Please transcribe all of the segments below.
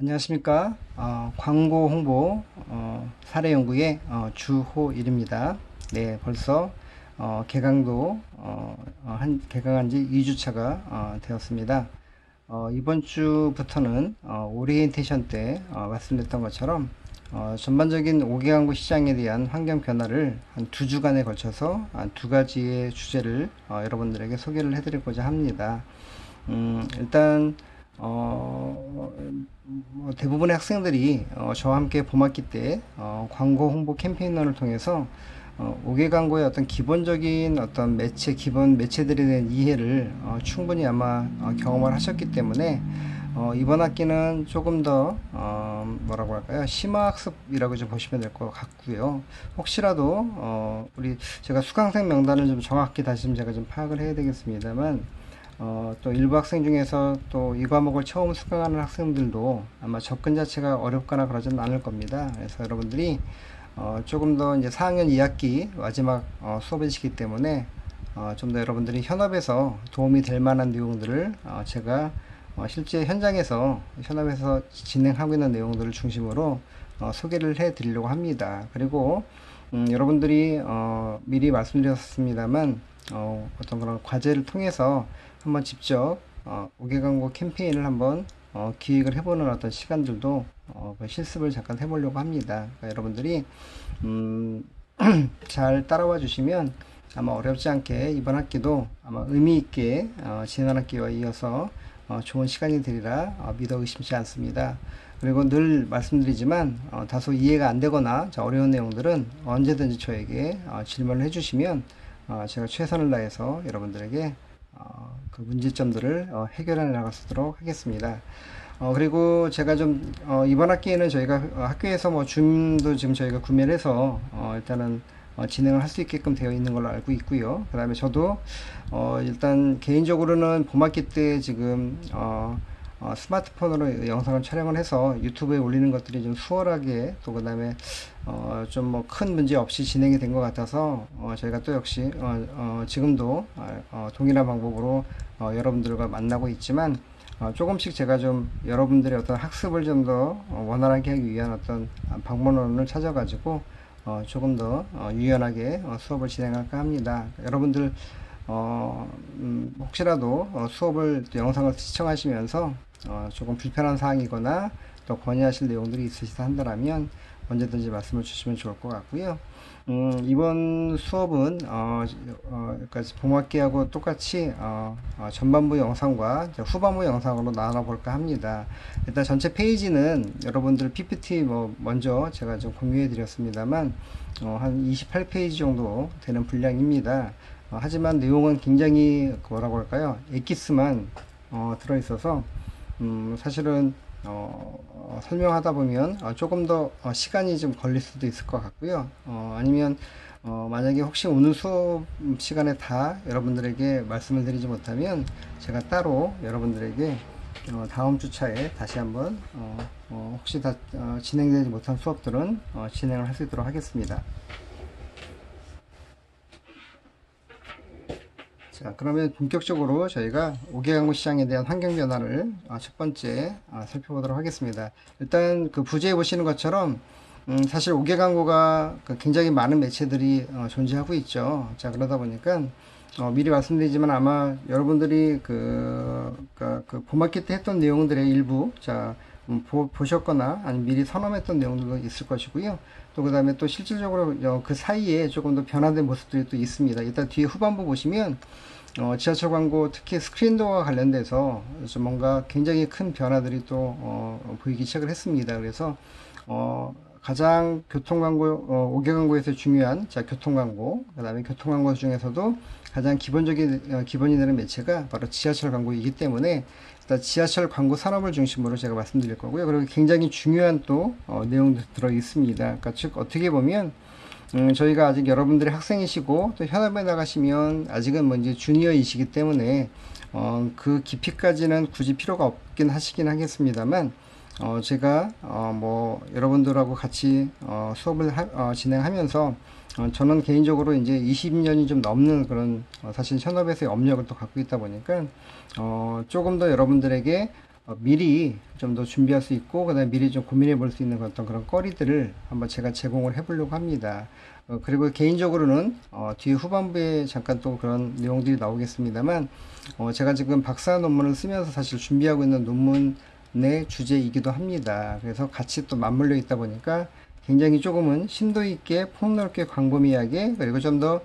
안녕하십니까. 광고 홍보 사례 연구의 주호일입니다. 네, 벌써 개강도 개강한 지 2주차가 되었습니다. 이번 주부터는 오리엔테이션 때 말씀드렸던 것처럼 전반적인 5개 광고 시장에 대한 환경 변화를 한 2주간에 걸쳐서 한 2가지의 주제를 여러분들에게 소개를 해드리고자 합니다. 일단 대부분의 학생들이 저와 함께 봄학기 때 광고 홍보 캠페인을 통해서 5개 광고의 어떤 기본적인 어떤 기본 매체들에 대한 이해를 충분히 아마 경험을 하셨기 때문에 이번 학기는 조금 더 뭐라고 할까요? 심화학습이라고 좀 보시면 될 것 같고요. 혹시라도 우리 제가 수강생 명단을 좀 정확히 다시 좀 제가 좀 파악을 해야 되겠습니다만 또 일부 학생 중에서 또 이 과목을 처음 수강하는 학생들도 아마 접근 자체가 어렵거나 그러지는 않을 겁니다. 그래서 여러분들이 조금 더 이제 4학년 2학기 마지막 수업이시기 때문에 좀 더 여러분들이 현업에서 도움이 될 만한 내용들을 제가 실제 현업에서 진행하고 있는 내용들을 중심으로 소개를 해 드리려고 합니다. 그리고 여러분들이 미리 말씀드렸습니다만 어떤 그런 과제를 통해서 한번 직접 5개 광고 캠페인을 한번 기획을 해보는 어떤 시간들도 그 실습을 잠깐 해보려고 합니다. 그러니까 여러분들이 음, 잘 따라와 주시면 아마 어렵지 않게 이번 학기도 아마 의미 있게 지난 학기와 이어서 좋은 시간이 되리라 믿어 의심치 않습니다. 그리고 늘 말씀드리지만 다소 이해가 안 되거나 어려운 내용들은 언제든지 저에게 질문을 해주시면 제가 최선을 다해서 여러분들에게 그 문제점들을 해결해 나가도록 하겠습니다. 그리고 제가 좀 이번 학기에는 저희가 학교에서 뭐 줌도 지금 저희가 구매를 해서 일단은 진행을 할 수 있게끔 되어 있는 걸로 알고 있고요. 그 다음에 저도 일단 개인적으로는 봄학기 때 지금 스마트폰으로 영상을 촬영을 해서 유튜브에 올리는 것들이 좀 수월하게 또 그 다음에 좀 뭐 큰 문제 없이 진행이 된 것 같아서 저희가 또 역시 지금도 동일한 방법으로 여러분들과 만나고 있지만 조금씩 제가 좀 여러분들의 어떤 학습을 좀 더 원활하게 하기 위한 어떤 방법론을 찾아가지고 조금 더 유연하게 수업을 진행할까 합니다. 여러분들 혹시라도 수업을 영상을 시청하시면서 조금 불편한 사항이거나 또 건의하실 내용들이 있으시다 한다면 언제든지 말씀을 주시면 좋을 것 같고요. 이번 수업은 그러니까 봄학기하고 똑같이 전반부 영상과 후반부 영상으로 나눠볼까 합니다. 일단 전체 페이지는 여러분들 PPT 먼저 제가 좀 공유해 드렸습니다만 한 28페이지 정도 되는 분량입니다. 하지만 내용은 굉장히 뭐라고 할까요? 엑기스만 들어있어서 사실은 설명하다 보면 조금 더 시간이 좀 걸릴 수도 있을 것 같고요. 아니면 만약에 혹시 오늘 수업 시간에 다 여러분들에게 말씀을 드리지 못하면 제가 따로 여러분들에게 다음 주차에 다시 한번 혹시 다 진행되지 못한 수업들은 진행을 할 수 있도록 하겠습니다. 자, 그러면 본격적으로 저희가 5개 광고 시장에 대한 환경 변화를 첫 번째 살펴보도록 하겠습니다. 일단 그 부제에 보시는 것처럼 사실 5개 광고가 굉장히 많은 매체들이 존재하고 있죠. 자, 그러다 보니까 미리 말씀드리지만 아마 여러분들이 그 봄학기 때 했던 내용들의 일부 보셨거나 아니면 미리 선언했던 내용들도 있을 것이고요. 또 그 다음에 또 실질적으로 그 사이에 조금 더 변화된 모습들이 또 있습니다. 일단 뒤에 후반부 보시면 지하철 광고 특히 스크린도어와 관련돼서 좀 뭔가 굉장히 큰 변화들이 또 보이기 시작을 했습니다. 그래서 가장 교통 광고 5개 광고에서 중요한 교통 광고, 그 다음에 교통 광고 중에서도 가장 기본이 되는 매체가 바로 지하철 광고이기 때문에 일단 지하철 광고 산업을 중심으로 제가 말씀드릴 거고요. 그리고 굉장히 중요한 또 내용도 들어 있습니다. 그러니까 즉 어떻게 보면 저희가 아직 여러분들이 학생이시고 또 현업에 나가시면 아직은 뭐 이제 주니어이시기 때문에 그 깊이까지는 굳이 필요가 없긴 하겠습니다만 제가 뭐 여러분들하고 같이 수업을 진행하면서 저는 개인적으로 이제 20년이 좀 넘는 그런 사실 현업에서의 업력을 또 갖고 있다 보니까 조금 더 여러분들에게 미리 좀 더 준비할 수 있고, 그다음에 미리 좀 고민해 볼 수 있는 어떤 그런 거리들을 한번 제가 제공을 해 보려고 합니다. 그리고 개인적으로는 뒤에 후반부에 잠깐 또 그런 내용들이 나오겠습니다만, 제가 지금 박사 논문을 쓰면서 사실 준비하고 있는 논문의 주제이기도 합니다. 그래서 같이 또 맞물려 있다 보니까 굉장히 조금은 심도 있게 폭넓게 광범위하게, 그리고 좀 더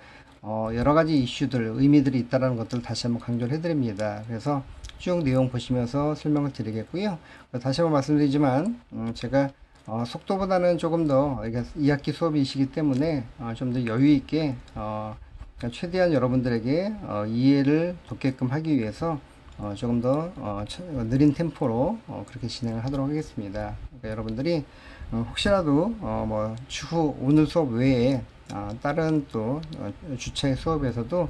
여러 가지 이슈들, 의미들이 있다는 것들을 다시 한번 강조를 해드립니다. 그래서 쭉 내용 보시면서 설명을 드리겠고요. 다시 한번 말씀드리지만 제가 속도보다는 조금 더 2학기 수업이시기 때문에 좀 더 여유 있게 그러니까 최대한 여러분들에게 이해를 돕게끔 하기 위해서 조금 더 느린 템포로 그렇게 진행을 하도록 하겠습니다. 그러니까 여러분들이 혹시라도 뭐 추후 오늘 수업 외에 다른 또 주차의 수업에서도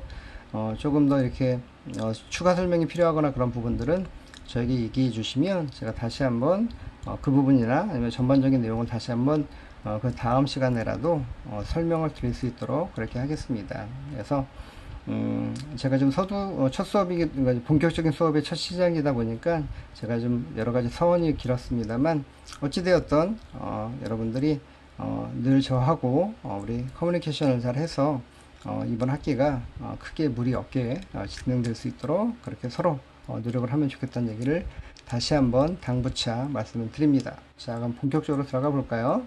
조금 더 이렇게 추가 설명이 필요하거나 그런 부분들은 저에게 얘기해 주시면 제가 다시 한번 그 부분이나 아니면 전반적인 내용을 다시 한번 그 다음 시간에라도 설명을 드릴 수 있도록 그렇게 하겠습니다. 그래서 제가 좀 첫 수업이 본격적인 수업의 첫 시작이다 보니까 제가 좀 여러 가지 서원이 길었습니다만 어찌되었던 여러분들이 늘 저하고 우리 커뮤니케이션을 잘 해서 이번 학기가 크게 무리 없게 진행될 수 있도록 그렇게 서로 노력을 하면 좋겠다는 얘기를 다시 한번 당부차 말씀을 드립니다. 자, 그럼 본격적으로 들어가 볼까요?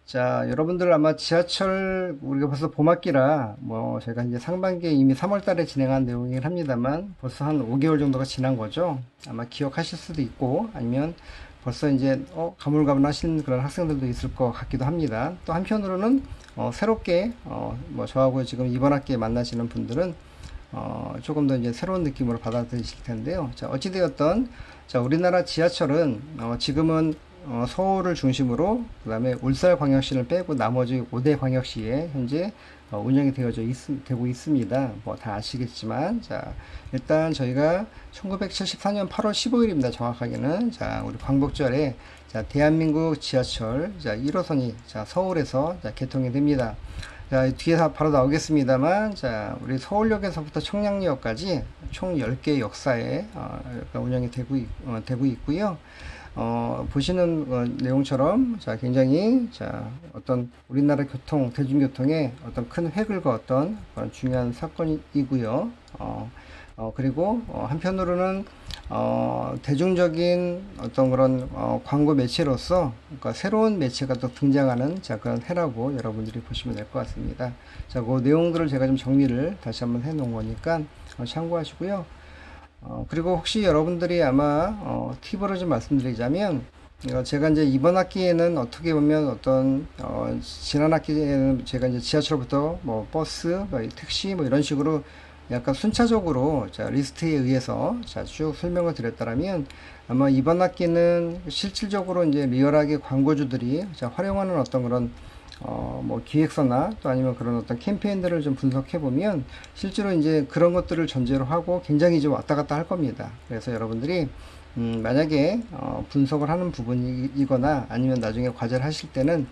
자, 여러분들 아마 지하철, 우리가 벌써 봄학기라, 뭐, 제가 이제 상반기에 이미 3월 달에 진행한 내용이긴 합니다만, 벌써 한 5개월 정도가 지난 거죠. 아마 기억하실 수도 있고, 아니면 벌써 이제, 가물가물하신 그런 학생들도 있을 것 같기도 합니다. 또 한편으로는, 새롭게, 뭐, 저하고 지금 이번 학기에 만나시는 분들은, 조금 더 이제 새로운 느낌으로 받아들이실 텐데요. 자, 어찌되었던, 자, 우리나라 지하철은, 지금은 서울을 중심으로 그 다음에 울산광역시를 빼고 나머지 5대 광역시에 현재 운영이 되고 있습니다. 뭐 다 아시겠지만, 자, 일단 저희가 1974년 8월 15일입니다. 정확하게는. 자, 우리 광복절에, 자, 대한민국 지하철, 자, 1호선이, 자, 서울에서, 자, 개통이 됩니다. 자, 뒤에서 바로 나오겠습니다만, 자, 우리 서울역에서부터 청량리역까지 총 10개 역사에, 운영이 되고 있고요. 보시는 내용처럼 자 굉장히 자 어떤 우리나라 대중교통에 어떤 큰 획을 그었던 그런 중요한 사건이고요. 그리고 한편으로는 대중적인 어떤 그런 광고 매체로서 그러니까 새로운 매체가 또 등장하는 자 그런 해라고 여러분들이 보시면 될 것 같습니다. 자, 그 내용들을 제가 좀 정리를 다시 한번 해 놓은 거니까 참고하시고요. 그리고 혹시 여러분들이 아마 팁으로 좀 말씀드리자면 제가 이제 이번 학기에는 어떻게 보면 어떤 지난 학기에는 제가 이제 지하철부터 뭐 버스, 뭐 택시 뭐 이런 식으로 약간 순차적으로 자 리스트에 의해서 자 쭉 설명을 드렸다면 아마 이번 학기는 실질적으로 이제 리얼하게 광고주들이 자 활용하는 어떤 그런 뭐 기획서나 또 아니면 그런 어떤 캠페인들을 좀 분석해 보면 실제로 이제 그런 것들을 전제로 하고 굉장히 좀 왔다 갔다 할 겁니다. 그래서 여러분들이 만약에 분석을 하는 부분이거나 아니면 나중에 과제를 하실 때는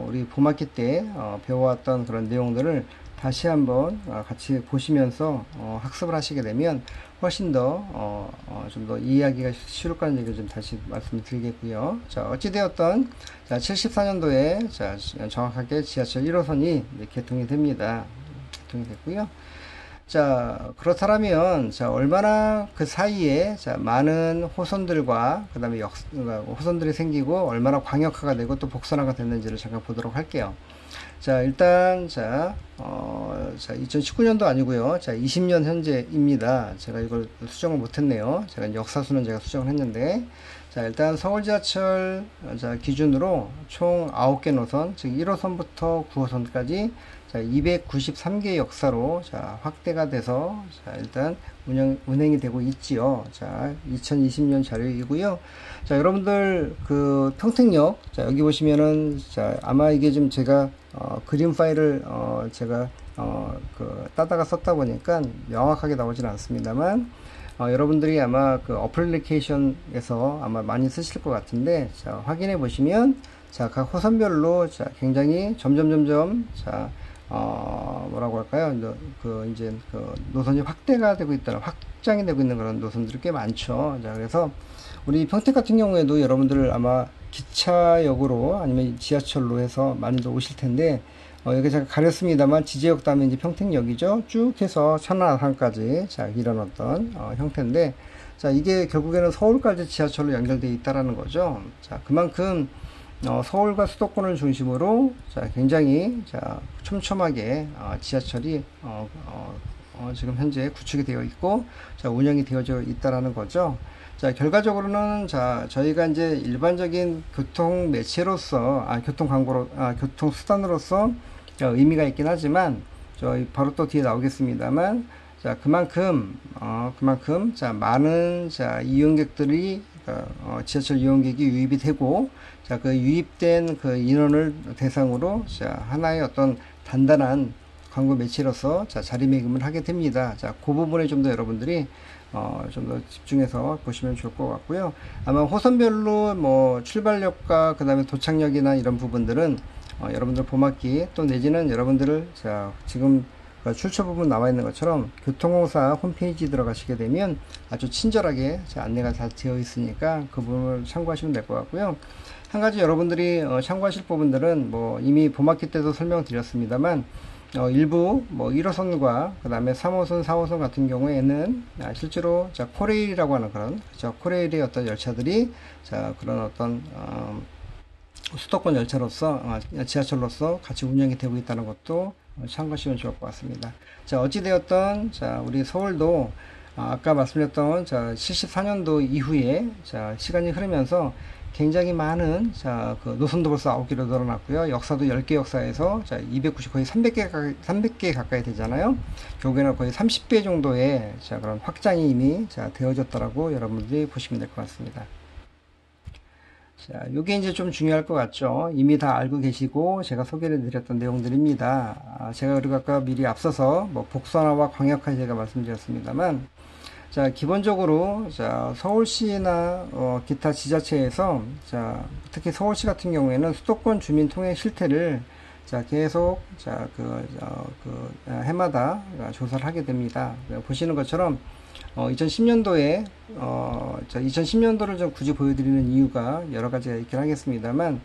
우리 봄학기 때 배워왔던 그런 내용들을 다시 한번 같이 보시면서 학습을 하시게 되면 훨씬 더 좀 더 이해하기가 쉬울 거라는 얘기를 좀 다시 말씀을 드리겠고요. 자, 어찌되었던 자 74년도에 자 정확하게 지하철 1호선이 개통이 됩니다. 개통이 됐고요. 자, 그렇다면 자 얼마나 그 사이에 자 많은 호선들과 그 다음에 호선들이 생기고 얼마나 광역화가 되고 또 복선화가 됐는지를 잠깐 보도록 할게요. 자, 일단, 자, 2019년도 아니고요. 자, 20년 현재입니다. 제가 이걸 수정을 못했네요. 제가 역사수는 제가 수정을 했는데, 자, 일단 서울 지하철, 자, 기준으로 총 9개 노선, 즉 1호선부터 9호선까지, 자, 293개 역사로, 자, 확대가 돼서, 자, 일단 운행이 되고 있지요. 자, 2020년 자료이고요. 자, 여러분들, 그, 평택역, 자, 여기 보시면은, 자, 아마 이게 좀 제가, 그림 파일을, 제가, 따다가 썼다 보니까 명확하게 나오진 않습니다만, 여러분들이 아마 그 어플리케이션에서 아마 많이 쓰실 것 같은데, 자, 확인해 보시면, 자, 각 호선별로, 자, 굉장히 점점, 자, 뭐라고 할까요? 이제 그 노선이 확대가 되고 있다는 확장이 되고 있는 그런 노선들이 꽤 많죠. 자, 그래서 우리 평택 같은 경우에도 여러분들 아마 기차역으로 아니면 지하철로 해서 많이들 오실 텐데, 여기 제가 가렸습니다만 지제역 다음에 이제 평택역이죠. 쭉 해서 천안함까지 자 이런 어떤 형태인데, 자 이게 결국에는 서울까지 지하철로 연결되어 있다라는 거죠. 자 그만큼 서울과 수도권을 중심으로 자 굉장히 자 촘촘하게 지하철이 지금 현재 구축이 되어 있고 자 운영이 되어져 있다라는 거죠. 자 결과적으로는 자 저희가 이제 일반적인 교통 매체로서 교통 광고로 교통 수단으로서 의미가 있긴 하지만 저희 바로 또 뒤에 나오겠습니다만 자 그만큼 자 많은 자 이용객들이 지하철 이용객이 유입이 되고 자 그 유입된 그 인원을 대상으로 자 하나의 어떤 단단한 광고 매체로서 자 자리매김을 하게 됩니다. 자 그 부분에 좀 더 여러분들이 좀 더 집중해서 보시면 좋을 것 같고요. 아마 호선별로 뭐 출발역과 그 다음에 도착역이나 이런 부분들은 여러분들 봄학기 또 내지는 여러분들을 자 지금 출처 부분 나와 있는 것처럼 교통공사 홈페이지 들어가시게 되면 아주 친절하게 안내가 다 되어 있으니까 그 부분을 참고하시면 될 것 같고요. 한 가지 여러분들이 참고하실 부분들은 뭐 이미 봄학기 때도 설명드렸습니다만 일부 뭐 1호선과 그 다음에 3호선 4호선 같은 경우에는 실제로 자 코레일이라고 하는 그런 코레일의 어떤 열차들이 자 그런 어떤 수도권 열차로서 지하철로서 같이 운영이 되고 있다는 것도 참고하시면 좋을 것 같습니다. 자 어찌되었던 자 우리 서울도 아까 말씀드렸던 자 74년도 이후에 자 시간이 흐르면서 굉장히 많은 자 그 노선도 벌써 9개로 늘어났고요. 역사도 10개 역사에서 자 290 거의 300개 가까이 되잖아요. 결국에는 거의 30배 정도의 자 그런 확장이 이미 자 되어졌다라고 여러분들이 보시면 될 것 같습니다. 자, 요게 이제 좀 중요할 것 같죠. 이미 다 알고 계시고 제가 소개를 드렸던 내용들입니다. 제가 그리고 아까 미리 앞서서 뭐 복선화와 광역화 제가 말씀드렸습니다만, 자 기본적으로 자 서울시나 기타 지자체에서 자 특히 서울시 같은 경우에는 수도권 주민 통행 실태를 자 계속 해마다 조사를 하게 됩니다. 보시는 것처럼 2010년도에 2010년도를 좀 굳이 보여드리는 이유가 여러 가지가 있긴 하겠습니다만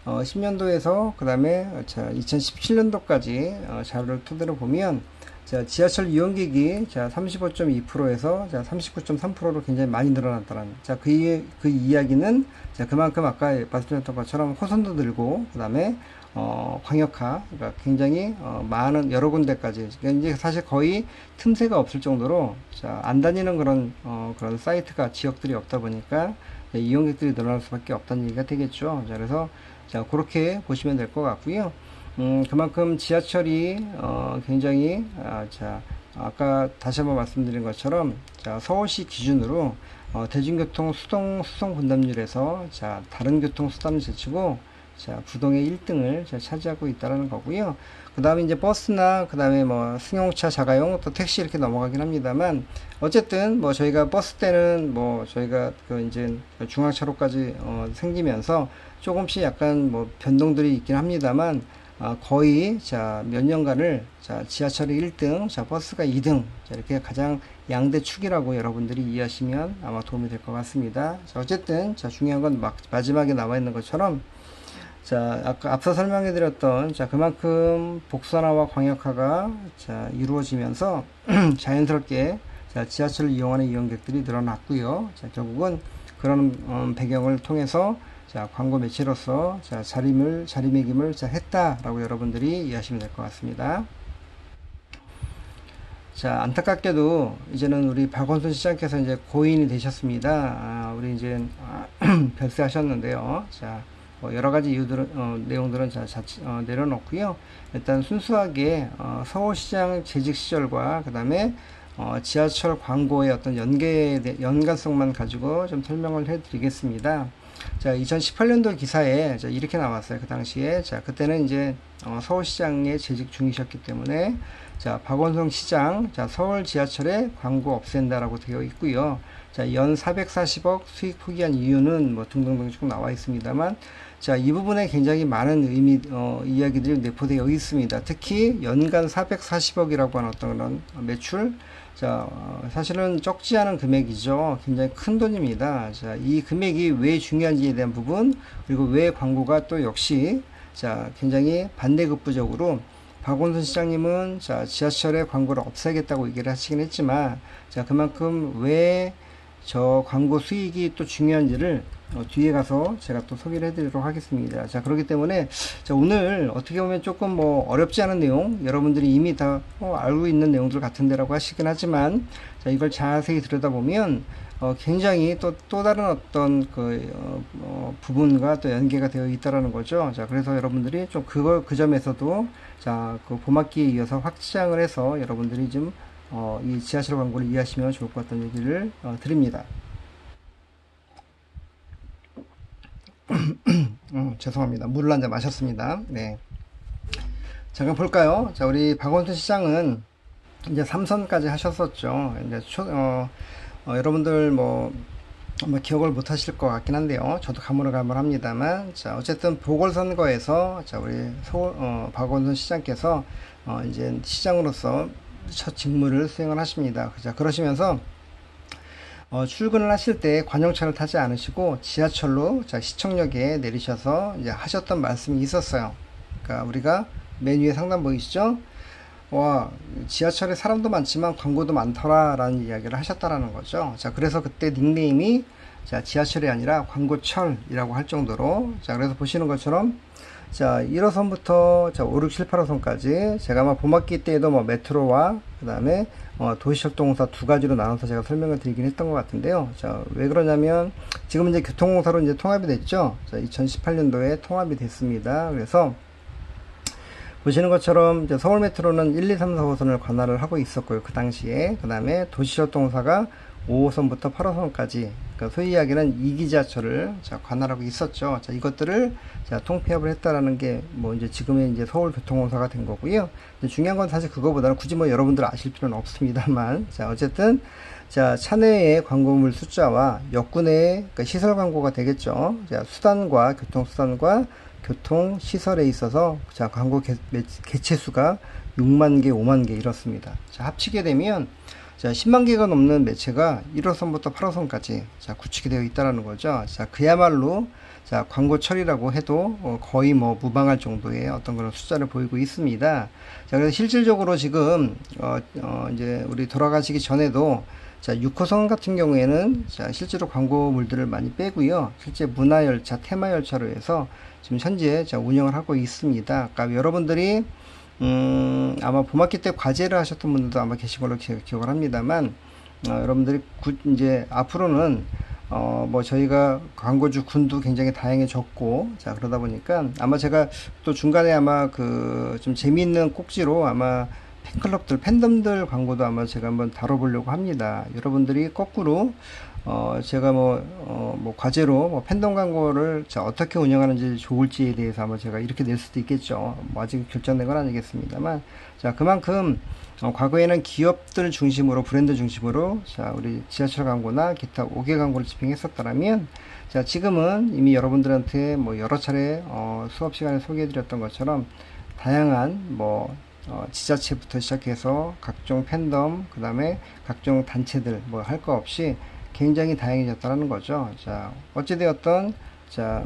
10년도에서 그 다음에 2017년도까지 자료를 토대로 보면 자 지하철 이용객이 자 35.2%에서 자 39.3%로 굉장히 많이 늘어났다는 자 그 이야기는 자 그만큼 아까 말씀드렸던 것처럼 호선도 늘고 그 다음에 광역화 그러니까 굉장히 많은 여러 군데까지 그러니까 이제 사실 거의 틈새가 없을 정도로 자 안 다니는 그런 사이트가 지역들이 없다 보니까 이용객들이 늘어날 수밖에 없다는 얘기가 되겠죠. 자 그래서 자 그렇게 보시면 될 것 같고요. 그만큼 지하철이 굉장히 자 아까 다시 한번 말씀드린 것처럼 자 서울시 기준으로 대중교통 수송 분담률에서 자 다른 교통수단을 제치고 자 부동의 1등을 차지하고 있다는 거고요. 그 다음에 이제 버스나 그 다음에 뭐 승용차, 자가용, 또 택시 이렇게 넘어가긴 합니다만 어쨌든 뭐 저희가 버스 때는 뭐 저희가 그 이제 중앙차로까지 생기면서 조금씩 약간 뭐 변동들이 있긴 합니다만 거의 자 몇 년간을 자 지하철이 1등, 자 버스가 2등 자 이렇게 가장 양대 축이라고 여러분들이 이해하시면 아마 도움이 될 것 같습니다. 자 어쨌든 자 중요한 건 마지막에 나와 있는 것처럼 자 아까 앞서 설명해 드렸던 자 그만큼 복선화와 광역화가 자 이루어지면서 자연스럽게 자 지하철을 이용하는 이용객들이 늘어났고요. 자 결국은 그런 배경을 통해서 자 광고 매체로서 자 자리매김을 자 했다라고 여러분들이 이해하시면 될 것 같습니다. 자 안타깝게도 이제는 우리 박원순 시장께서 이제 고인이 되셨습니다. 우리 이제 별세하셨는데요. 자 여러 가지 이유들은 내용들은 내려놓고요. 일단 순수하게 서울시장 재직 시절과 그 다음에 지하철 광고의 어떤 연관성만 가지고 좀 설명을 해드리겠습니다. 자 2018년도 기사에 이렇게 나왔어요. 그 당시에 자 그때는 이제 서울시장에 재직 중이셨기 때문에 자, 박원순 시장, 자, 서울 지하철에 광고 없앤다라고 되어 있고요. 자, 연 440억 수익 포기한 이유는 뭐 등등등 쭉 나와 있습니다만, 자, 이 부분에 굉장히 많은 이야기들이 내포되어 있습니다. 특히 연간 440억이라고 하는 어떤 그런 매출, 자, 사실은 적지 않은 금액이죠. 굉장히 큰 돈입니다. 자, 이 금액이 왜 중요한지에 대한 부분, 그리고 왜 광고가 또 역시, 자, 굉장히 반대급부적으로 박원순 시장님은 자, 지하철에 광고를 없애겠다고 얘기를 하시긴 했지만, 자, 그만큼 왜 저 광고 수익이 또 중요한지를 뒤에 가서 제가 또 소개를 해드리도록 하겠습니다. 자, 그렇기 때문에 자, 오늘 어떻게 보면 조금 뭐 어렵지 않은 내용, 여러분들이 이미 다 알고 있는 내용들 같은데라고 하시긴 하지만, 자, 이걸 자세히 들여다보면 굉장히 또 다른 어떤 부분과 또 연계가 되어 있다라는 거죠. 자, 그래서 여러분들이 좀 그 점에서도 자, 그 봄학기에 이어서 확장을 해서 여러분들이 좀 이 지하철 광고를 이해하시면 좋을 것 같다는 얘기를 드립니다. 죄송합니다. 물을 한 잔 마셨습니다. 네. 잠깐 볼까요? 자, 우리 박원순 시장은 이제 3선까지 하셨었죠. 이제 여러분들 뭐 기억을 못 하실 것 같긴 한데요. 저도 가물가물합니다만, 자, 어쨌든 보궐선거에서 자, 우리 박원순 시장께서 이제 시장으로서 첫 직무를 수행을 하십니다. 자, 그러시면서 출근을 하실 때 관용차를 타지 않으시고 지하철로 자, 시청역에 내리셔서 이제 하셨던 말씀이 있었어요. 그러니까 우리가 맨 위에 상단 보이시죠? 와, 지하철에 사람도 많지만 광고도 많더라 라는 이야기를 하셨다라는 거죠. 자, 그래서 그때 닉네임이 자, 지하철이 아니라 광고철이라고 할 정도로, 자, 그래서 보시는 것처럼 자, 1호선부터 자, 5, 6, 7, 8호선까지 제가 아마 봄학기 때에도 뭐 메트로와 그 다음에 도시철도공사 두 가지로 나눠서 제가 설명을 드리긴 했던 것 같은데요. 자, 왜 그러냐면 지금 이제 교통공사로 이제 통합이 됐죠. 자, 2018년도에 통합이 됐습니다. 그래서 보시는 것처럼 이제 서울 메트로는 1, 2, 3, 4호선을 관할을 하고 있었고요. 그 당시에. 그 다음에 도시철도공사가 5호선부터 8호선까지, 그러니까 소위 이야기는 2기 지하철을 자, 관할하고 있었죠. 자, 이것들을 자, 통폐합을 했다라는 게 뭐 이제 지금의 이제 서울교통공사가 된 거고요. 중요한 건 사실 그거보다는 굳이 뭐 여러분들 아실 필요는 없습니다만, 자, 어쨌든 자, 차내의 광고물 숫자와 역군의 그러니까 시설 광고가 되겠죠. 자, 수단과 교통수단과 교통시설에 있어서 자, 광고 개체수가 6만 개, 5만 개 이렇습니다. 자, 합치게 되면 자, 10만 개가 넘는 매체가 1호선부터 8호선까지 자, 구축이 되어 있다는 거죠. 자, 그야말로 자, 광고철이라고 해도 거의 뭐 무방할 정도의 어떤 그런 숫자를 보이고 있습니다. 자, 그래서 실질적으로 지금 이제 우리 돌아가시기 전에도 자, 6호선 같은 경우에는 자, 실제로 광고물들을 많이 빼고요. 실제 문화열차, 테마열차로 해서 지금 현재 자, 운영을 하고 있습니다. 그러니까 여러분들이 아마 봄학기 때 과제를 하셨던 분들도 아마 계신 걸로 기억을 합니다만, 여러분들이 이제 앞으로는 뭐 저희가 광고주 군도 굉장히 다양해졌고, 자, 그러다 보니까 아마 제가 또 중간에 아마 그 좀 재미있는 꼭지로 아마 팬클럽들, 팬덤들 광고도 아마 제가 한번 다뤄보려고 합니다. 여러분들이 거꾸로 제가 뭐 과제로 뭐 팬덤 광고를 자, 어떻게 운영하는지 좋을지에 대해서 아마 제가 이렇게 낼 수도 있겠죠. 뭐 아직 결정된 건 아니겠습니다만, 자, 그만큼 과거에는 기업들 중심으로, 브랜드 중심으로 자, 우리 지하철 광고나 기타 5개 광고를 집행했었다면, 자, 지금은 이미 여러분들한테 뭐 여러 차례 수업 시간에 소개해드렸던 것처럼 다양한 뭐 지자체부터 시작해서 각종 팬덤, 그 다음에 각종 단체들 뭐 할 거 없이 굉장히 다양해졌다는 거죠. 자, 어찌되었던 자,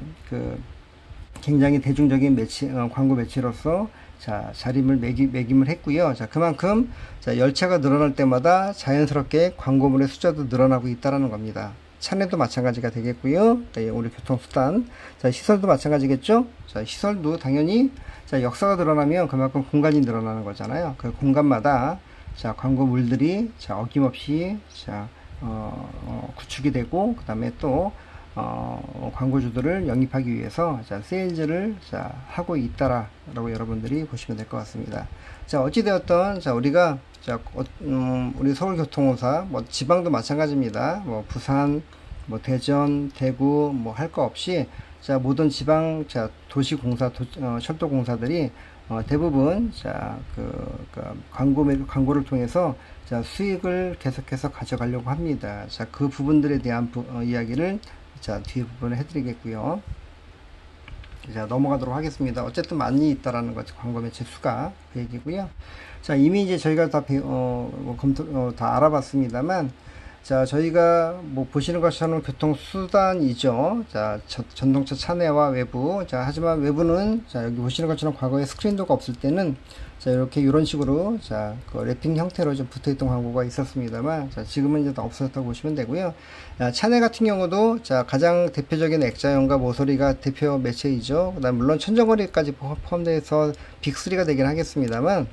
굉장히 대중적인 광고 매체로서 자, 매김을 했고요. 자, 그만큼 자, 열차가 늘어날 때마다 자연스럽게 광고물의 숫자도 늘어나고 있다는 겁니다. 차내도 마찬가지가 되겠고요. 우리 교통수단, 자, 시설도 마찬가지겠죠. 자, 시설도 당연히 자, 역사가 늘어나면 그만큼 공간이 늘어나는 거잖아요. 그 공간마다 자, 광고물들이 자, 어김없이 자, 구축이 되고, 그 다음에 또 광고주들을 영입하기 위해서 자, 세일즈를 자, 하고 있다라고 여러분들이 보시면 될 것 같습니다. 자, 어찌되었던 자, 우리가 자, 우리 서울교통공사 뭐 지방도 마찬가지입니다. 뭐 부산, 뭐 대전, 대구 뭐 할 거 없이 자, 모든 지방 자, 도시공사, 철도공사들이 대부분 광고를 통해서 수익을 계속해서 가져가려고 합니다. 그 부분들에 대한 이야기를 뒤에 부분에 해드리겠고요. 넘어가도록 하겠습니다. 어쨌든 많이 있다라는 거죠. 광고 매체 수가 그 얘기고요. 이미 이제 저희가 다 알아봤습니다만, 저희가 보시는 것처럼 교통수단이죠. 전동차 차내와 외부. 하지만 외부는, 여기 보시는 것처럼 과거에 스크린도가 없을 때는, 이렇게 이런 식으로, 그 랩핑 형태로 좀 붙어 있던 광고가 있었습니다만, 지금은 이제 다 없어졌다고 보시면 되고요. 차내 같은 경우도, 가장 대표적인 액자형과 모서리가 대표 매체이죠. 그 다음, 물론 천정거리까지 포함돼서 빅3가 되긴 하겠습니다만,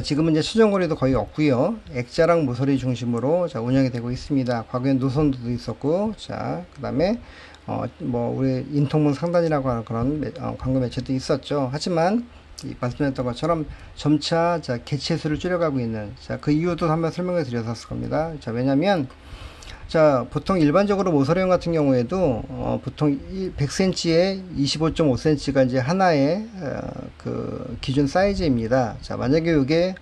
지금은 이제 수정거리도 거의 없고요. 액자랑 모서리 중심으로 운영이 되고 있습니다. 과거엔 노선도도 있었고, 그 다음에 우리 인통문 상단이라고 하는 그런 광고 매체도 있었죠. 하지만 말씀드렸던 것처럼 점차 개체수를 줄여가고 있는, 그 이유도 한번 설명을 드렸었을 겁니다. 왜냐면 보통 일반적으로 모서리형 같은 경우에도 보통 100cm에 25.5cm가 이제 하나의 그 기준 사이즈입니다. 만약에 이게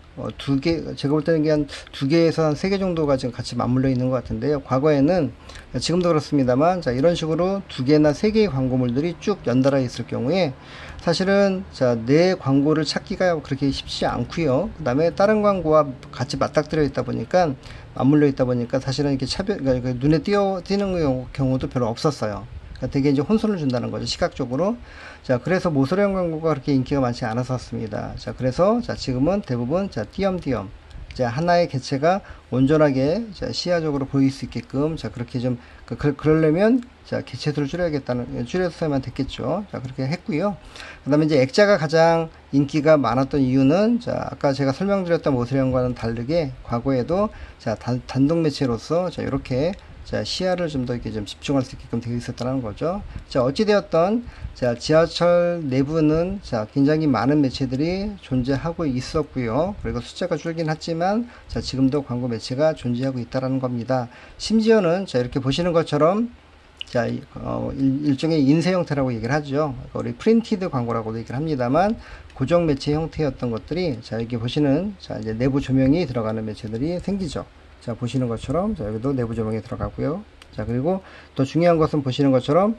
제가 볼 때는 한 2개에서 한 3개 정도가 지금 같이 맞물려 있는 것 같은데요. 과거에는 지금도 그렇습니다만 이런 식으로 2개나 3개의 광고물들이 쭉 연달아 있을 경우에 사실은 내 광고를 찾기가 그렇게 쉽지 않고요. 그 다음에 다른 광고와 같이 맞닥뜨려 있다 보니까 맞물려 있다 보니까 사실은 이렇게 그러니까 눈에 띄는 경우도 별로 없었어요. 그러니까 되게 이제 혼선을 준다는 거죠, 시각적으로. 그래서 모서리형 광고가 그렇게 인기가 많지 않았었습니다. 그래서 지금은 대부분 띄엄띄엄 하나의 개체가 온전하게 시야적으로 보일 수 있게끔 그렇게 좀 그러려면 개체수를 줄였어야만 됐겠죠. 그렇게 했고요. 그 다음에 이제 액자가 가장 인기가 많았던 이유는 아까 제가 설명드렸던 모서리형과는 다르게 과거에도 단독 매체로서 이렇게 시야를 좀 더 이렇게 좀 집중할 수 있게끔 되어 있었다는 거죠. 어찌되었던 지하철 내부는 굉장히 많은 매체들이 존재하고 있었고요. 그리고 숫자가 줄긴 했지만 지금도 광고 매체가 존재하고 있다는 겁니다. 심지어는 이렇게 보시는 것처럼 일종의 인쇄 형태라고 얘기를 하죠. 우리 프린티드 광고라고도 얘기를 합니다만 고정 매체 형태였던 것들이 여기 보시는 이제 내부 조명이 들어가는 매체들이 생기죠. 보시는 것처럼 여기도 내부 조명이 들어가고요. 그리고 또 중요한 것은 보시는 것처럼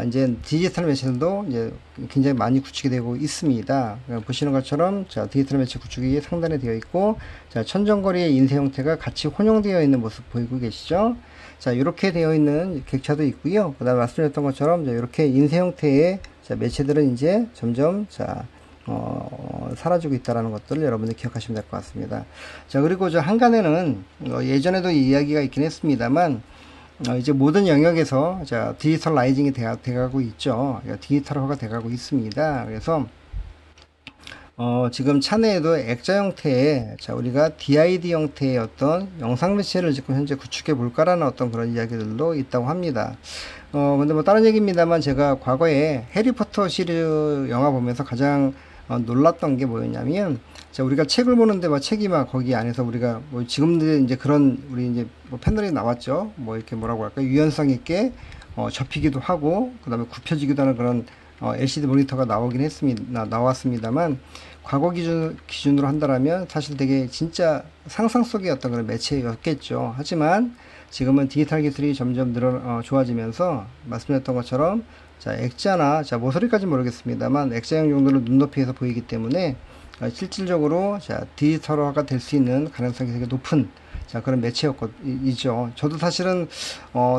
이제 디지털 매체들도 이제 굉장히 많이 구축이 되고 있습니다. 보시는 것처럼 디지털 매체 구축이 상단에 되어 있고 천정거리의 인쇄 형태가 같이 혼용되어 있는 모습 보이고 계시죠. 이렇게 되어 있는 객차도 있고요. 그 다음에 말씀드렸던 것처럼 이렇게 인쇄 형태의 매체들은 이제 점점 사라지고 있다는 것들을 여러분들 기억하시면 될 것 같습니다. 그리고 한간에는 예전에도 이야기가 있긴 했습니다만 이제 모든 영역에서 디지털라이징이 돼가고 있죠. 디지털화가 돼가고 있습니다. 그래서 지금 차내에도 액자 형태의 우리가 DID 형태의 어떤 영상 매체를 지금 현재 구축해 볼까라는 어떤 그런 이야기들도 있다고 합니다. 근데 다른 얘기입니다만 제가 과거에 해리포터 시리즈 영화 보면서 가장 놀랐던 게 뭐였냐면, 우리가 책을 보는데 책이 거기 안에서 우리가 지금도 이제 그런 우리 이제 패널이 나왔죠. 이렇게 뭐라고 할까, 유연성 있게 접히기도 하고 그 다음에 굽혀지기도 하는 그런 LCD 모니터가 나왔습니다만 과거 기준으로 한다면 사실 되게 진짜 상상 속의 어떤 그런 매체였겠죠. 하지만 지금은 디지털 기술이 점점 좋아지면서 말씀드렸던 것처럼 액자나 모서리까지는 모르겠습니다만 액자형 정도로 눈높이에서 보이기 때문에 실질적으로 디지털화가 될 수 있는 가능성이 되게 높은 그런 매체이죠. 저도 사실은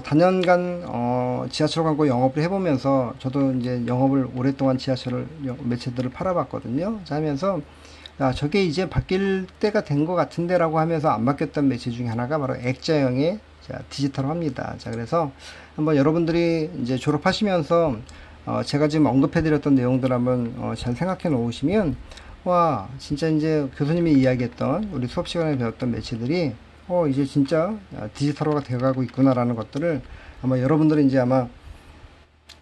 단연간 지하철 광고 영업을 해보면서 저도 이제 영업을 오랫동안 지하철 매체들을 팔아봤거든요. 하면서 저게 이제 바뀔 때가 된 것 같은데 라고 하면서 안 바뀌었던 매체 중에 하나가 바로 액자형의 디지털화입니다. 그래서 한번 여러분들이 이제 졸업하시면서 제가 지금 언급해드렸던 내용들 한번 잘 생각해 놓으시면, 와, 진짜 이제 교수님이 이야기했던 우리 수업 시간에 배웠던 매체들이 이제 진짜 디지털화가 되어가고 있구나라는 것들을 아마 여러분들이 이제 아마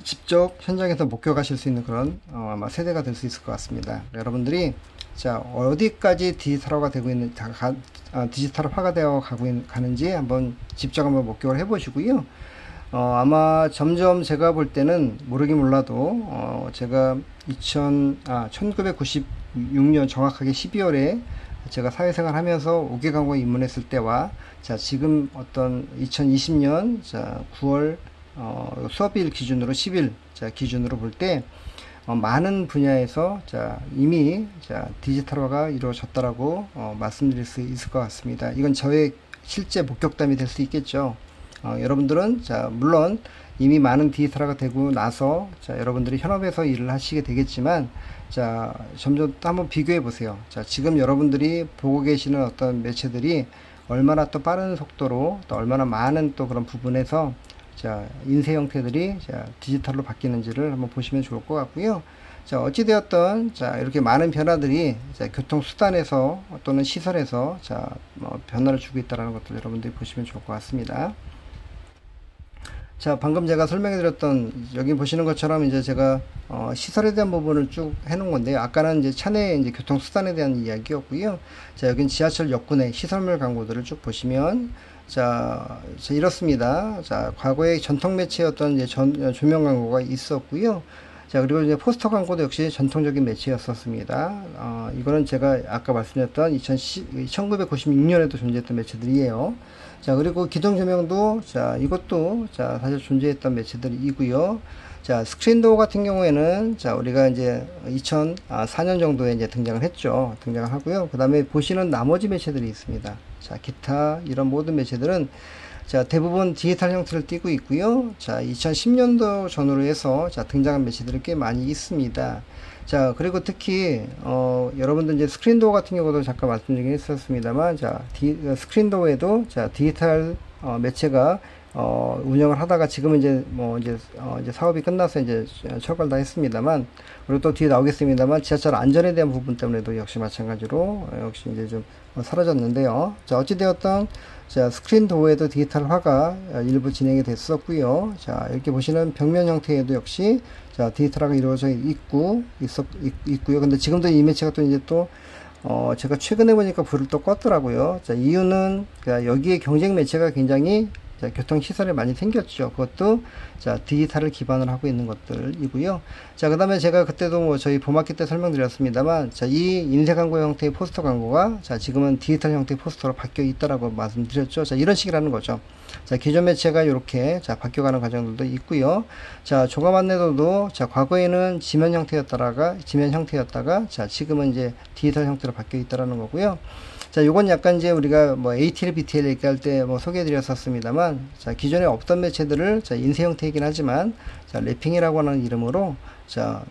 직접 현장에서 목격하실 수 있는 그런 아마 세대가 될 수 있을 것 같습니다. 여러분들이 어디까지 디지털화가 되고 있는 디지털화가 되어 가는지 한번 직접 한번 목격을 해 보시고요. 아마 점점 제가 볼 때는 모르긴 몰라도 제가 1996년 정확하게 12월에 제가 사회생활 하면서 5개 강국에 입문했을 때와 자 지금 어떤 2020년 자 9월 수업일 기준으로 10일 자 기준으로 볼 때 많은 분야에서 자 이미 자 디지털화가 이루어졌다라고 말씀드릴 수 있을 것 같습니다. 이건 저의 실제 목격담이 될 수 있겠죠. 여러분들은 자 물론 이미 많은 디지털화가 되고 나서 자 여러분들이 현업에서 일을 하시게 되겠지만 자 점점 또 한번 비교해 보세요. 자 지금 여러분들이 보고 계시는 어떤 매체들이 얼마나 또 빠른 속도로 또 얼마나 많은 또 그런 부분에서 자 인쇄 형태들이 자 디지털로 바뀌는지를 한번 보시면 좋을 것 같고요. 자 어찌되었던 자 이렇게 많은 변화들이 자 교통수단에서 또는 시설에서 자 변화를 주고 있다는 것들 여러분들이 보시면 좋을 것 같습니다. 자 방금 제가 설명해 드렸던 여기 보시는 것처럼 이제 제가 시설에 대한 부분을 쭉 해놓은 건데요. 아까는 이제 차내 이제 교통수단에 대한 이야기였고요. 자 여긴 지하철 역군의 시설물 광고들을 쭉 보시면 자 이렇습니다. 자 과거의 전통 매체였던 이제 조명 광고가 있었고요. 자 그리고 이제 포스터 광고도 역시 전통적인 매체였었습니다. 이거는 제가 아까 말씀드렸던 1996년에도 존재했던 매체들이에요. 자 그리고 기동 조명도 자 이것도 자 사실 존재했던 매체들이고요. 자 스크린도어 같은 경우에는 자 우리가 이제 2004년 정도에 이제 등장을 하고요. 그 다음에 보시는 나머지 매체들이 있습니다. 자 기타 이런 모든 매체들은 자 대부분 디지털 형태를 띠고 있고요. 자 2010년도 전후로 해서 자 등장한 매체들이 꽤 많이 있습니다. 자 그리고 특히 여러분들 이제 스크린도어 같은 경우도 잠깐 말씀드리긴 했었습니다만 자 스크린도어에도 자 디지털 매체가 운영을 하다가 지금은 이제 이제 사업이 끝나서 이제 철거를 다 했습니다만 그리고 또 뒤에 나오겠습니다만 지하철 안전에 대한 부분 때문에도 역시 마찬가지로 역시 이제 좀 사라졌는데요. 자 어찌되었던 자 스크린도어에도 디지털화가 일부 진행이 됐었고요. 자 이렇게 보시는 벽면 형태에도 역시 자 디지털화가 이루어져 있고요. 근데 지금도 이 매체가 또 이제 또 제가 최근에 보니까 불을 또 껐더라고요. 자 이유는 여기에 경쟁 매체가 굉장히 자, 교통시설이 많이 생겼죠. 그것도 자 디지털을 기반으로 하고 있는 것들이고요. 자 그 다음에 제가 그때도 뭐 저희 봄학기 때 설명드렸습니다만 자 이 인쇄 광고 형태의 포스터 광고가 자 지금은 디지털 형태의 포스터로 바뀌어 있다라고 말씀드렸죠. 자 이런 식이라는 거죠. 자 기존 매체가 이렇게 자 바뀌어가는 과정들도 있고요. 자 조각 안내도도 자 과거에는 지면 형태였다가 자 지금은 이제 디지털 형태로 바뀌어 있다라는 거고요. 자, 요건 약간 이제 우리가 뭐 ATL, BTL 얘기할 때 뭐 소개해 드렸었습니다만, 자, 기존에 없던 매체들을 자, 인쇄 형태이긴 하지만, 자, 랩핑이라고 하는 이름으로, 자,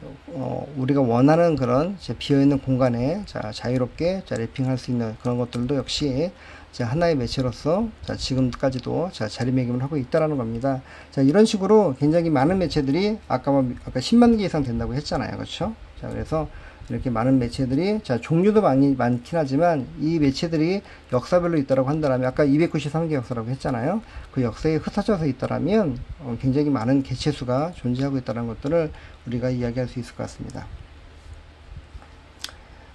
우리가 원하는 그런 비어있는 공간에 자, 자유롭게 자, 랩핑할 수 있는 그런 것들도 역시 자, 하나의 매체로서 자, 지금까지도 자, 자리매김을 하고 있다라는 겁니다. 자, 이런 식으로 굉장히 많은 매체들이 아까 10만 개 이상 된다고 했잖아요. 그렇죠? 자, 그래서 이렇게 많은 매체들이 자 종류도 많긴 하지만 이 매체들이 역사별로 있다라고 한다면 아까 293개 역사라고 했잖아요. 그 역사에 흩어져서 있다라면 굉장히 많은 개체수가 존재하고 있다는 것들을 우리가 이야기할 수 있을 것 같습니다.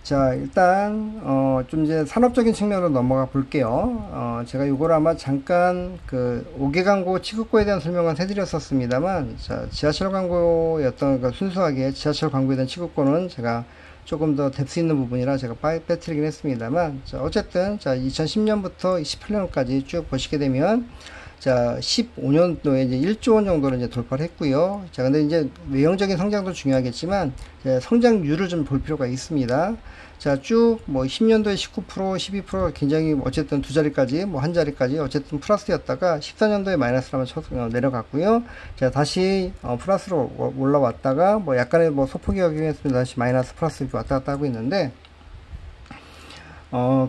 자 일단 좀 이제 산업적인 측면으로 넘어가 볼게요. 제가 요거를 아마 잠깐 그 5개 광고 취급고에 대한 설명은 해드렸었습니다만 자 지하철 광고였던 그 순수하게 지하철 광고에 대한 취급고는 제가 조금 더 뎁스 있는 부분이라 제가 빼뜨리긴 했습니다만 자 어쨌든 자 2010년부터 28년까지 쭉 보시게 되면 자 15년도에 이제 1조 원 정도를 이제 돌파를 했고요. 자 근데 이제 외형적인 성장도 중요하겠지만 성장률을 좀 볼 필요가 있습니다. 자 쭉 뭐 10년도에 19% 12% 굉장히 어쨌든 두 자리까지 뭐 한 자리까지 어쨌든 플러스였다가 14년도에 마이너스로 한번 내려갔고요. 자 다시 플러스로 올라왔다가 뭐 약간의 뭐 소폭이 오긴 했습니다. 다시 마이너스 플러스 이렇게 왔다 갔다 하고 있는데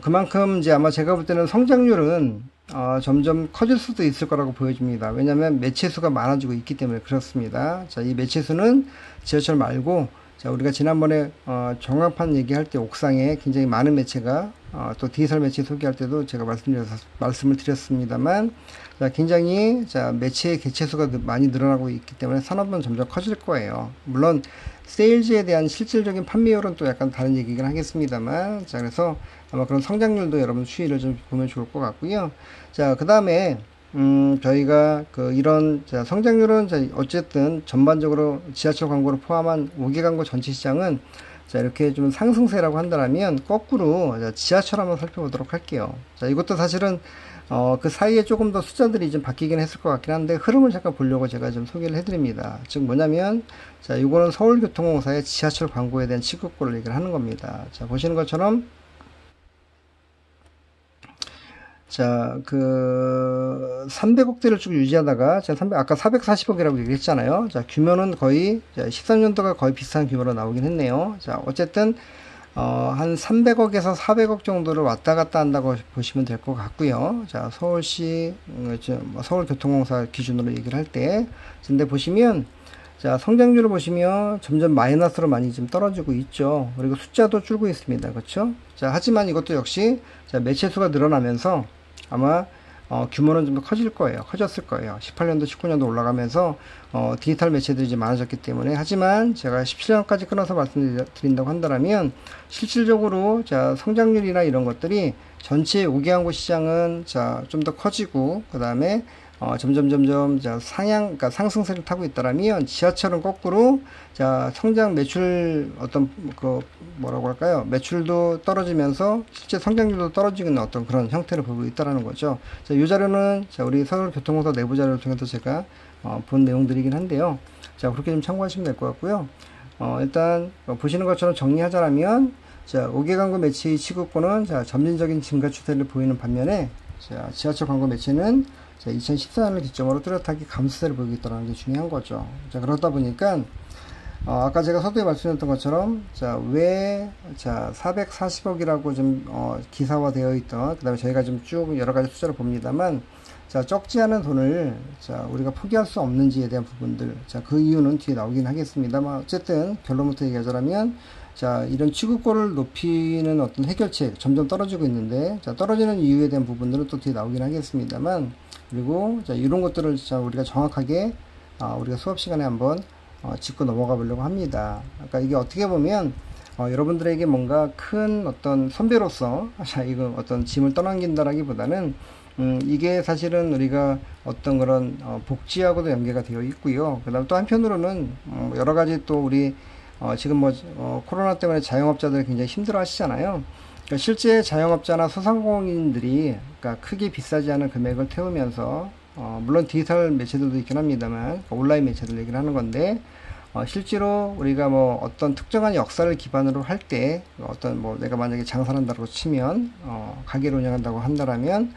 그만큼 이제 아마 제가 볼 때는 성장률은 점점 커질 수도 있을 거라고 보여집니다. 왜냐하면 매체수가 많아지고 있기 때문에 그렇습니다. 자, 이 매체수는 지하철 말고 자, 우리가 지난번에 종합판 얘기할 때 옥상에 굉장히 많은 매체가 또 디지털 매체 소개할 때도 제가 말씀을 드렸습니다만 자, 굉장히 자, 매체의 개체수가 많이 늘어나고 있기 때문에 산업은 점점 커질 거예요. 물론 세일즈에 대한 실질적인 판매율은 또 약간 다른 얘기긴 하겠습니다만 자 그래서 아마 그런 성장률도 여러분 추이를 좀 보면 좋을 것 같고요. 자 그 다음에 저희가 이런 성장률은 어쨌든 전반적으로 지하철 광고를 포함한 5개 광고 전체 시장은 이렇게 좀 상승세라고 한다면 거꾸로 지하철 한번 살펴보도록 할게요. 이것도 사실은 그 사이에 조금 더 숫자들이 좀 바뀌긴 했을 것 같긴 한데 흐름을 잠깐 보려고 제가 좀 소개를 해드립니다. 즉 뭐냐면 이거는 서울교통공사의 지하철 광고에 대한 취급고를 얘기를 하는 겁니다. 보시는 것처럼 300억대를 쭉 유지하다가, 아까 440억이라고 얘기했잖아요. 규모는 거의, 13년도가 거의 비슷한 규모로 나오긴 했네요. 어쨌든, 한 300억에서 400억 정도를 왔다 갔다 한다고 보시면 될 것 같고요. 서울시, 서울교통공사 기준으로 얘기를 할 때. 근데 보시면, 성장률을 보시면 점점 마이너스로 많이 좀 떨어지고 있죠. 그리고 숫자도 줄고 있습니다. 그렇죠? 하지만 이것도 역시, 매체수가 늘어나면서 아마 규모는 좀 더 커졌을 거예요. 18년도, 19년도 올라가면서 디지털 매체들이 이제 많아졌기 때문에. 하지만 제가 17년까지 끊어서 말씀드린다고 한다면 실질적으로 성장률이나 이런 것들이 전체 5개 광고 시장은 좀 더 커지고, 그 다음에 점점 그러니까 상승세를 타고 있다라면 지하철은 거꾸로 성장 매출 뭐라고 할까요? 매출도 떨어지면서 실제 성장률도 떨어지는 어떤 그런 형태를 보고 있다라는 거죠. 이 자료는 우리 서울교통공사 내부 자료를 통해서 제가 본 내용들이긴 한데요. 그렇게 좀 참고하시면 될 것 같고요. 일단 보시는 것처럼 정리하자면 5개 광고 매체의 취급고는 점진적인 증가 추세를 보이는 반면에 지하철 광고 매체는 2014년을 기점으로 뚜렷하게 감소세를 보이고 있다는 게 중요한 거죠. 그러다 보니까 아까 제가 서두에 말씀드렸던 것처럼 왜 440억이라고 좀 기사화되어 있던, 그 다음에 저희가 좀 쭉 여러 가지 숫자를 봅니다만 적지 않은 돈을 우리가 포기할 수 없는지에 대한 부분들, 그 이유는 뒤에 나오긴 하겠습니다만 어쨌든 결론부터 얘기하자면 이런 취급고를 높이는 어떤 해결책 점점 떨어지고 있는데, 떨어지는 이유에 대한 부분들은 또 뒤에 나오긴 하겠습니다만, 그리고 이런 것들을 우리가 정확하게 우리가 수업 시간에 한번 짚고 넘어가 보려고 합니다. 그러니까 이게 어떻게 보면 여러분들에게 뭔가 큰 어떤 선배로서 이거 어떤 짐을 떠넘긴다라기보다는 이게 사실은 우리가 어떤 그런 복지하고도 연계가 되어 있고요. 그 다음 또 한편으로는 여러 가지 또 우리 지금 코로나 때문에 자영업자들 굉장히 힘들어 하시잖아요. 그러니까 실제 자영업자나 소상공인들이 그러니까 크게 비싸지 않은 금액을 태우면서 물론 디지털 매체들도 있긴 합니다만, 그러니까 온라인 매체들 얘기를 하는 건데, 실제로 우리가 어떤 특정한 역사를 기반으로 할 때 어떤 내가 만약에 장사를 한다고 치면 가게를 운영한다고 한다라면,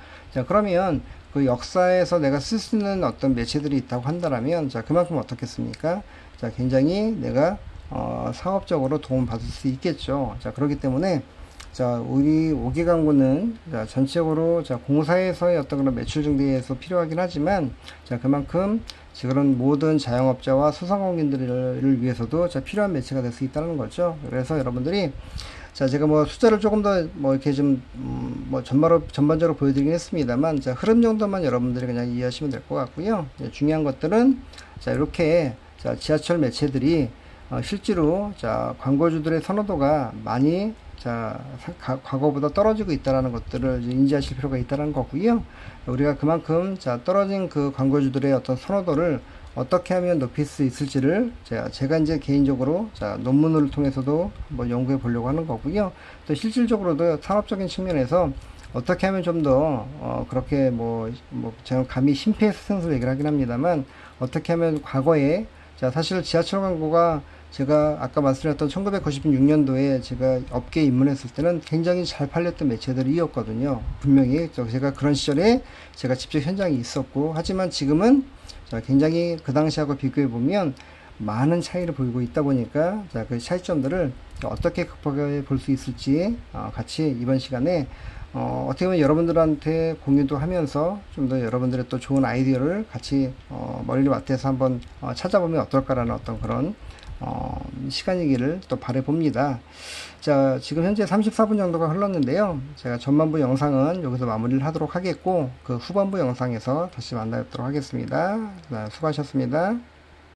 그러면 그 역사에서 내가 쓸 수 있는 어떤 매체들이 있다고 한다라면 그만큼 어떻겠습니까? 굉장히 내가 상업적으로 도움받을 수 있겠죠. 그렇기 때문에 우리 5개 광고는 전체적으로 공사에서의 어떤 그런 매출 증대에서 필요하긴 하지만 그만큼 그런 모든 자영업자와 소상공인들을 위해서도 필요한 매체가 될 수 있다는 거죠. 그래서 여러분들이 제가 숫자를 조금 더 이렇게 좀 전반적으로 보여드리긴 했습니다만 흐름 정도만 여러분들이 그냥 이해하시면 될 것 같고요. 중요한 것들은 이렇게 지하철 매체들이 실제로 광고주들의 선호도가 많이 과거보다 떨어지고 있다는 것들을 인지하실 필요가 있다는 거고요. 우리가 그만큼 떨어진 그 광고주들의 어떤 선호도를 어떻게 하면 높일 수 있을지를 제가 이제 개인적으로 논문을 통해서도 연구해 보려고 하는 거고요. 또 실질적으로도 산업적인 측면에서 어떻게 하면 좀 더 그렇게 제가 감히 심폐소생술 얘기를 하긴 합니다만, 어떻게 하면 과거에 사실 지하철 광고가 제가 아까 말씀드렸던 1996년도에 제가 업계에 입문했을 때는 굉장히 잘 팔렸던 매체들이었거든요. 분명히 제가 그런 시절에 제가 직접 현장에 있었고, 하지만 지금은 굉장히 그 당시하고 비교해 보면 많은 차이를 보이고 있다 보니까 그 차이점들을 어떻게 극복해 볼 수 있을지 같이 이번 시간에 어떻게 보면 여러분들한테 공유도 하면서 좀 더 여러분들의 또 좋은 아이디어를 같이 머리를 맞대서 한번 찾아보면 어떨까라는 어떤 그런 시간이기를 또 바라봅니다. 지금 현재 34분 정도가 흘렀는데요. 제가 전반부 영상은 여기서 마무리를 하도록 하겠고, 그 후반부 영상에서 다시 만나뵙도록 하겠습니다. 수고하셨습니다.